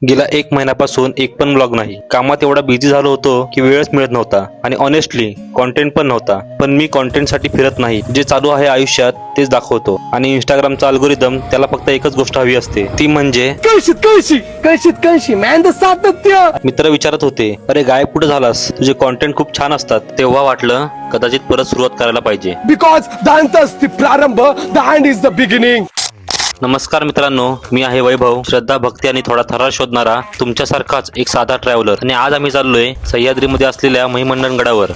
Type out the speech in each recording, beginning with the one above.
गेला 1 महिन्यापासून एक पण ब्लॉग नाही. कामात एवढा बिझी झालो होतो की वेळच मिळत नव्हता आणि ऑनेस्टली कॉन्टेंट पण नव्हता. पण मी कॉन्टेंटसाठी फिरत नाही, जे चालू आहे आयुष्यात तेच दाखवतो. आणि इंस्टाग्रामचा अल्गोरिदम त्याला फक्त एकच गोष्ट हवी असते, ती म्हणजे कळशीत मॅन द सातत्य. मित्र विचारत होते, अरे गायब कुठे झालास, तुझे कॉन्टेंट खूप छान असतात. तेव्हा वाटलं कदाचित परत सुरुवात करायला पाहिजे. बिकॉज द अंत असते प्रारंभ, the end is the beginning. नमस्कार मित्रांनो, मी आहे वैभव, श्रद्धा, भक्ती आणि थोडा थरार शोधणारा तुमच्यासारखाच एक साधा ट्रॅव्हलर. आणि आज आम्ही चाललोय सह्याद्रीमध्ये असलेल्या महिमंडन गडावर.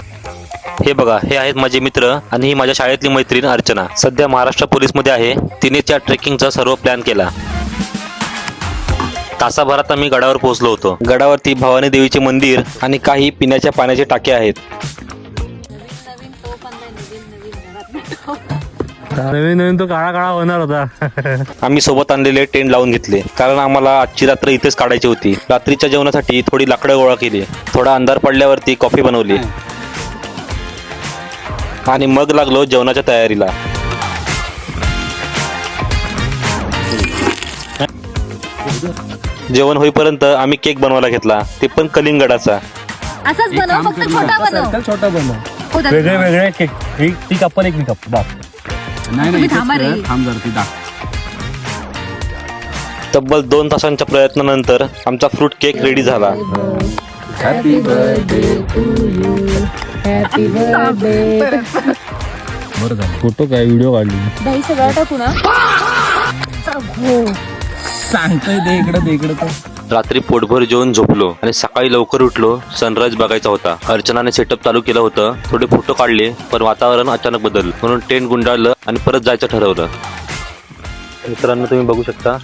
हे बघा, हे आहेत माझे मित्र आणि ही माझ्या शाळेतली मैत्रीण अर्चना. सध्या महाराष्ट्र पोलीस मध्ये आहे. तिनेच या ट्रेकिंगचा सर्व प्लॅन केला. तासाभरात आम्ही गडावर पोहोचलो होतो. गडावरती भवानी देवीचे मंदिर आणि काही पिण्याच्या पाण्याचे टाके आहेत. नवीन तो काळा काळा होणार होता. आम्ही सोबत आणलेले टेंट लावून घेतले, कारण आम्हाला आजची रात्र इथेच काढायची होती. रात्रीच्या जेवणासाठी थोडी लाकडं गोळा केली. थोडा अंधार पडल्यावरती कॉफी बनवली आणि मग लागलो जेवणाच्या तयारीला. जेवण होईपर्यंत आम्ही केक बनवायला घेतला, ते पण कलिंगडाचा. असंच बनव, फक्त छोटा बनव. छोटा बनव. हो, दादा. वेगळे वेगळे केक. ती कप एक मी कप दाख. तुम्ही थांबा रे. तब्बल 2 तासांच्या प्रयत्नानंतर आमचा फ्रूट केक रेडी झाला. Happy birthday to you, happy birthday. बरं झालं. फोटो काय व्हिडिओ काढली. दही सगळं टाकू ना. सांगतोय दे इकडे तो. रात्री पोटभर जेवून झोपलो आणि सकाळी लवकर उठलो. सनराईज बघायचा होता. अर्चनाने सेटअप चालू केलं होतं. थोडे फोटो काढले, पण वातावरण अचानक बदललं, म्हणून टेंट गुंडाळलं आणि परत जायचं ठरवलं. मित्रांनो, तुम्ही बघू शकता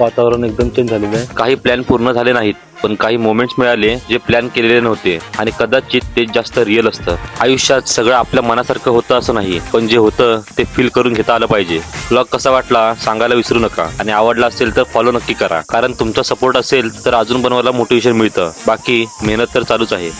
वातावरण एकदम चेंज झालेलं आहे. काही प्लॅन पूर्ण झाले नाहीत, पण काही मोमेंट्स मिळाले जे प्लॅन केलेले नव्हते. आणि कदाचित ते जास्त रिअल असतं. आयुष्यात सगळं आपल्या मनासारखं होतं असं नाही, पण जे होतं ते फील करून घेता आलं पाहिजे. ब्लॉग कसा वाटला सांगायला विसरू नका. आणि आवडला असेल तर फॉलो नक्की करा, कारण तुमचा सपोर्ट असेल तर अजून बनवायला मोटिवेशन मिळतं. बाकी मेहनत तर चालूच आहे.